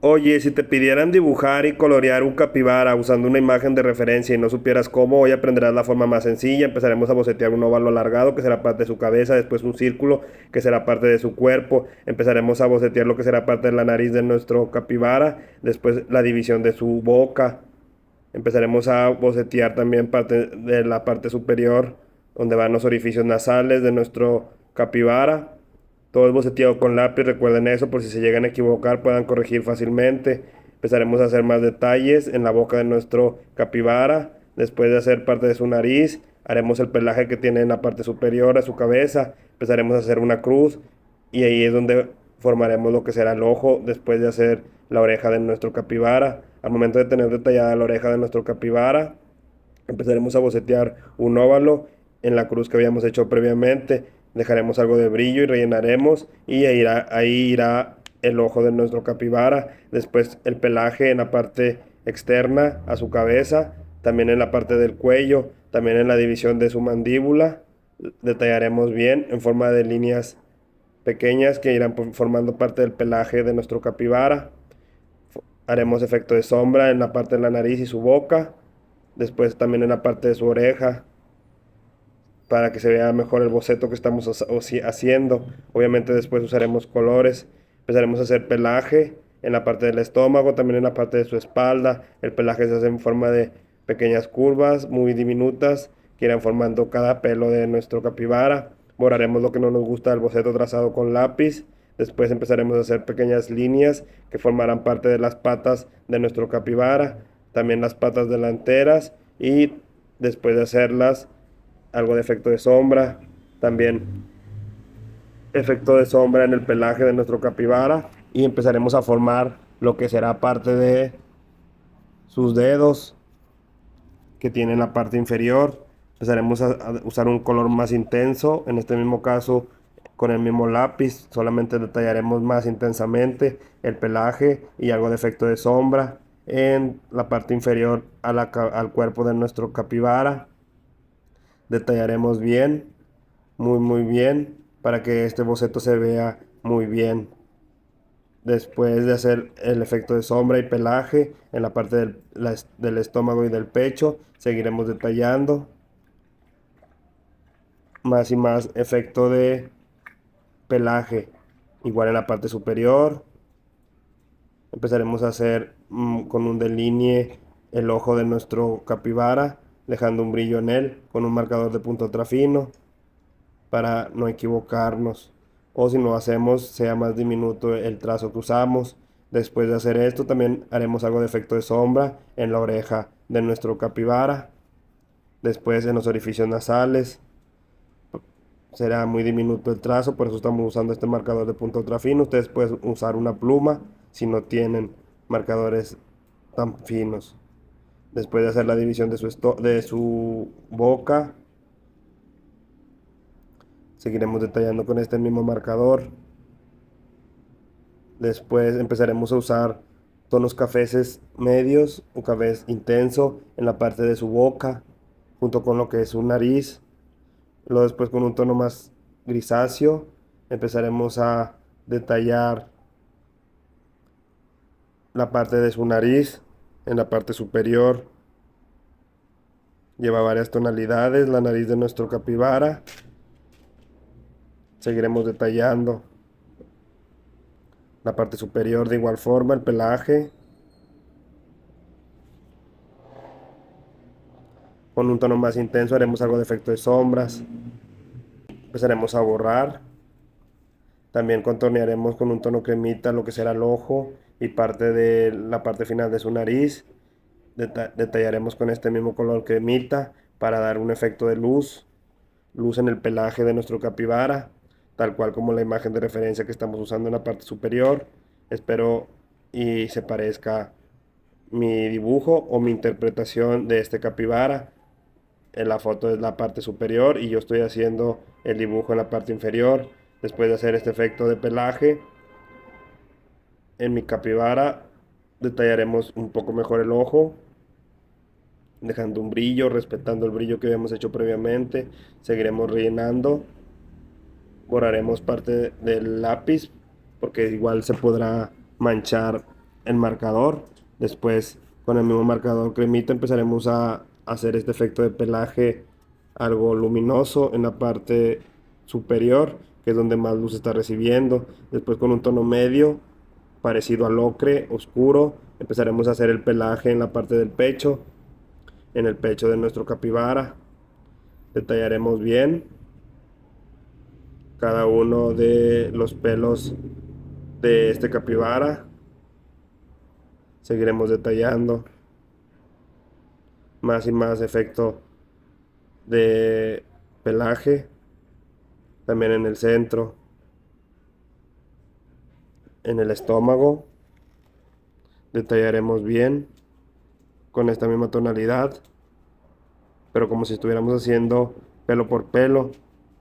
Oye, si te pidieran dibujar y colorear un capibara usando una imagen de referencia y no supieras cómo, hoy aprenderás la forma más sencilla. Empezaremos a bocetear un óvalo alargado que será parte de su cabeza, después un círculo que será parte de su cuerpo. Empezaremos a bocetear lo que será parte de la nariz de nuestro capibara, después la división de su boca. Empezaremos a bocetear también parte de la parte superior, donde van los orificios nasales de nuestro capibara. Todo es boceteado con lápiz, recuerden eso, por si se llegan a equivocar puedan corregir fácilmente. Empezaremos a hacer más detalles en la boca de nuestro capibara. Después de hacer parte de su nariz, haremos el pelaje que tiene en la parte superior a su cabeza. Empezaremos a hacer una cruz y ahí es donde formaremos lo que será el ojo después de hacer la oreja de nuestro capibara. Al momento de tener detallada la oreja de nuestro capibara, empezaremos a bocetear un óvalo en la cruz que habíamos hecho previamente. Dejaremos algo de brillo y rellenaremos y ahí irá el ojo de nuestro capibara. Después el pelaje en la parte externa a su cabeza, también en la parte del cuello, también en la división de su mandíbula. Detallaremos bien en forma de líneas pequeñas que irán formando parte del pelaje de nuestro capibara. Haremos efecto de sombra en la parte de la nariz y su boca. Después también en la parte de su oreja para que se vea mejor el boceto que estamos haciendo. Obviamente después usaremos colores. Empezaremos a hacer pelaje en la parte del estómago, también en la parte de su espalda. El pelaje se hace en forma de pequeñas curvas muy diminutas que irán formando cada pelo de nuestro capibara. Borraremos lo que no nos gusta del boceto trazado con lápiz. Después empezaremos a hacer pequeñas líneas que formarán parte de las patas de nuestro capibara, también las patas delanteras y después de hacerlas algo de efecto de sombra, también efecto de sombra en el pelaje de nuestro capibara y empezaremos a formar lo que será parte de sus dedos que tienen la parte inferior. Empezaremos a usar un color más intenso, en este mismo caso con el mismo lápiz, solamente detallaremos más intensamente el pelaje y algo de efecto de sombra en la parte inferior al cuerpo de nuestro capibara. Detallaremos bien, muy bien, para que este boceto se vea muy bien. Después de hacer el efecto de sombra y pelaje en la parte del estómago y del pecho, seguiremos detallando más y más efecto de pelaje. Igual en la parte superior, empezaremos a hacer con un delinee el ojo de nuestro capibara, dejando un brillo en él con un marcador de punto ultrafino para no equivocarnos, o si no hacemos sea más diminuto el trazo que usamos. Después de hacer esto también haremos algo de efecto de sombra en la oreja de nuestro capibara, después en los orificios nasales será muy diminuto el trazo, por eso estamos usando este marcador de punto ultra fino. Ustedes pueden usar una pluma si no tienen marcadores tan finos. Después de hacer la división de su boca, seguiremos detallando con este mismo marcador. Después empezaremos a usar tonos cafeces medios o café intenso en la parte de su boca, junto con lo que es su nariz. Luego después con un tono más grisáceo empezaremos a detallar la parte de su nariz en la parte superior. Lleva varias tonalidades la nariz de nuestro capibara. Seguiremos detallando la parte superior de igual forma, el pelaje. Con un tono más intenso haremos algo de efecto de sombras. Empezaremos a borrar. También contornearemos con un tono cremita lo que será el ojo y parte de la parte final de su nariz. Detallaremos con este mismo color cremita para dar un efecto de luz en el pelaje de nuestro capibara, tal cual como la imagen de referencia que estamos usando en la parte superior. Espero y se parezca mi dibujo o mi interpretación de este capibara. En la foto es la parte superior y yo estoy haciendo el dibujo en la parte inferior. Después de hacer este efecto de pelaje en mi capibara, detallaremos un poco mejor el ojo, dejando un brillo, respetando el brillo que habíamos hecho previamente. Seguiremos rellenando, borraremos parte del lápiz porque igual se podrá manchar el marcador. Después, con el mismo marcador cremita, empezaremos a hacer este efecto de pelaje algo luminoso en la parte superior, que es donde más luz está recibiendo. Después, con un tono medio, parecido al ocre oscuro, empezaremos a hacer el pelaje en la parte del pecho, en el pecho de nuestro capibara. Detallaremos bien cada uno de los pelos de este capibara. Seguiremos detallando más y más efecto de pelaje, también en el centro, en el estómago. Detallaremos bien con esta misma tonalidad, pero como si estuviéramos haciendo pelo por pelo.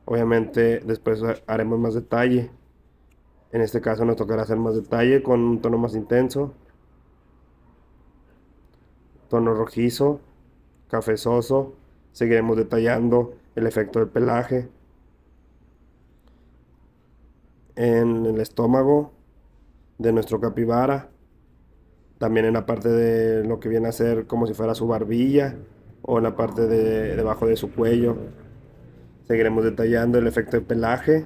Obviamente después haremos más detalle. En este caso nos tocará hacer más detalle con un tono más intenso, tono rojizo, cafezoso. Seguiremos detallando el efecto del pelaje en el estómago de nuestro capibara, también en la parte de lo que viene a ser como si fuera su barbilla o en la parte de debajo de su cuello. Seguiremos detallando el efecto de pelaje,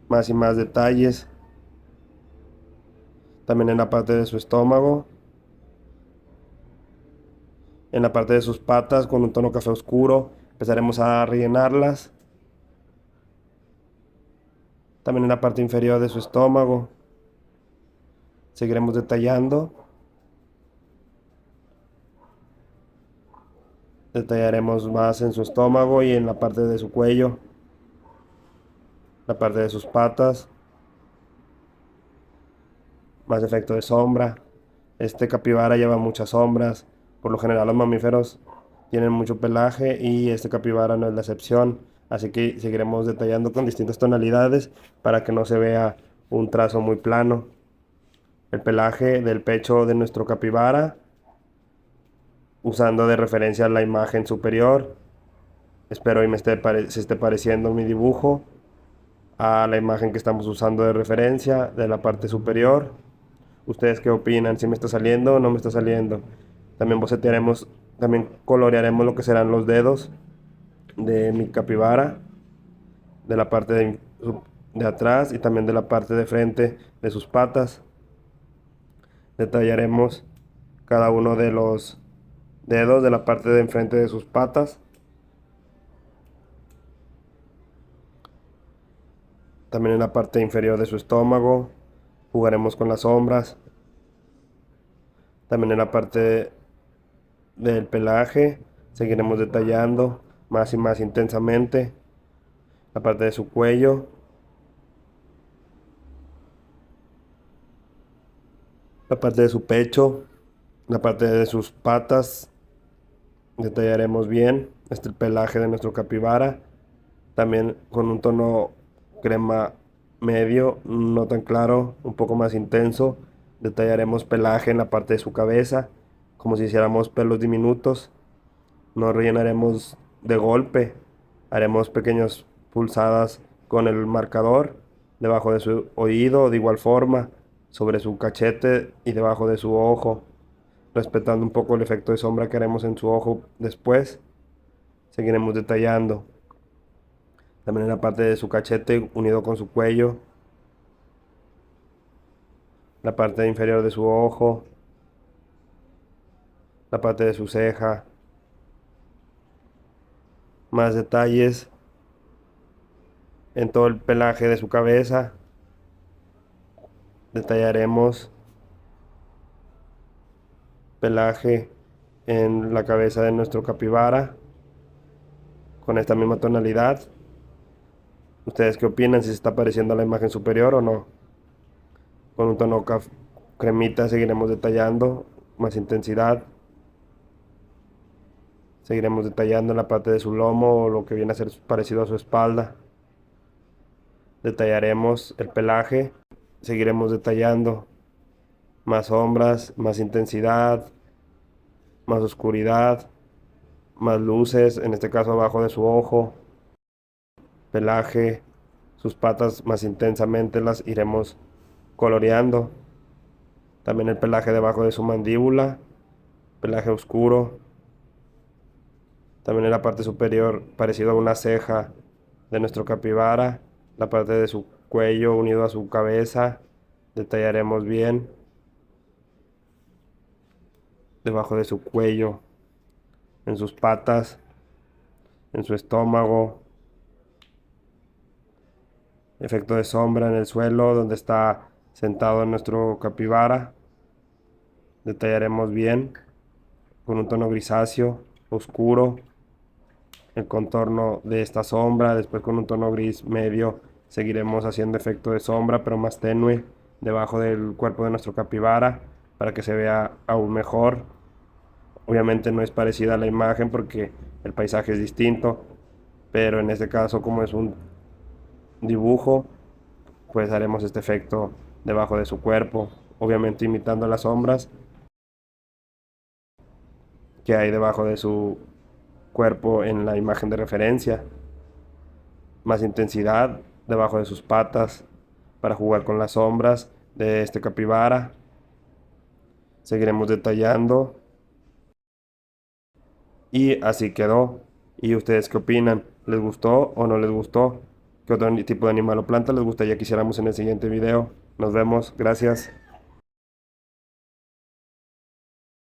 más y más detalles, también en la parte de su estómago, en la parte de sus patas con un tono café oscuro. Empezaremos a rellenarlas, también en la parte inferior de su estómago. Seguiremos detallando. Detallaremos más en su estómago y en la parte de su cuello, la parte de sus patas, más efecto de sombra. Este capibara lleva muchas sombras. Por lo general los mamíferos tienen mucho pelaje y este capibara no es la excepción. Así que seguiremos detallando con distintas tonalidades para que no se vea un trazo muy plano. El pelaje del pecho de nuestro capibara, usando de referencia la imagen superior. Espero y se esté pareciendo mi dibujo a la imagen que estamos usando de referencia de la parte superior. ¿Ustedes qué opinan? ¿Si me está saliendo o no me está saliendo? También bocetearemos, también colorearemos lo que serán los dedos de mi capibara, de la parte de atrás y también de la parte de frente de sus patas. Detallaremos cada uno de los dedos de la parte de enfrente de sus patas. También en la parte inferior de su estómago. Jugaremos con las sombras. También en la parte del pelaje seguiremos detallando más y más intensamente la parte de su cuello, la parte de su pecho, la parte de sus patas. Detallaremos bien este pelaje de nuestro capibara, también con un tono crema medio, no tan claro, un poco más intenso. Detallaremos pelaje en la parte de su cabeza, como si hiciéramos pelos diminutos. No rellenaremos de golpe, haremos pequeñas pulsadas con el marcador debajo de su oído, de igual forma sobre su cachete y debajo de su ojo, respetando un poco el efecto de sombra que haremos en su ojo después. Seguiremos detallando también en la parte de su cachete unido con su cuello, la parte inferior de su ojo, la parte de su ceja, más detalles en todo el pelaje de su cabeza. Detallaremos pelaje en la cabeza de nuestro capibara con esta misma tonalidad. ¿Ustedes qué opinan? ¿Si se está pareciendo a la imagen superior o no? Con un tono cremita seguiremos detallando más intensidad. Seguiremos detallando en la parte de su lomo o lo que viene a ser parecido a su espalda. Detallaremos el pelaje. Seguiremos detallando más sombras, más intensidad, más oscuridad, más luces, en este caso abajo de su ojo, pelaje, sus patas más intensamente las iremos coloreando. También el pelaje debajo de su mandíbula, pelaje oscuro. También en la parte superior, parecido a una ceja de nuestro capibara, la parte de su cuello unido a su cabeza, detallaremos bien debajo de su cuello, en sus patas, en su estómago, efecto de sombra en el suelo donde está sentado nuestro capibara, detallaremos bien con un tono grisáceo, oscuro, el contorno de esta sombra. Después con un tono gris medio seguiremos haciendo efecto de sombra pero más tenue debajo del cuerpo de nuestro capibara para que se vea aún mejor. Obviamente no es parecida a la imagen porque el paisaje es distinto, pero en este caso, como es un dibujo, pues haremos este efecto debajo de su cuerpo, obviamente imitando las sombras que hay debajo de su cuerpo en la imagen de referencia. Más intensidad debajo de sus patas para jugar con las sombras de este capibara. Seguiremos detallando y así quedó. ¿Y ustedes qué opinan? ¿Les gustó o no les gustó? ¿Qué otro tipo de animal o planta les gustaría que hiciéramos en el siguiente video? Nos vemos, gracias.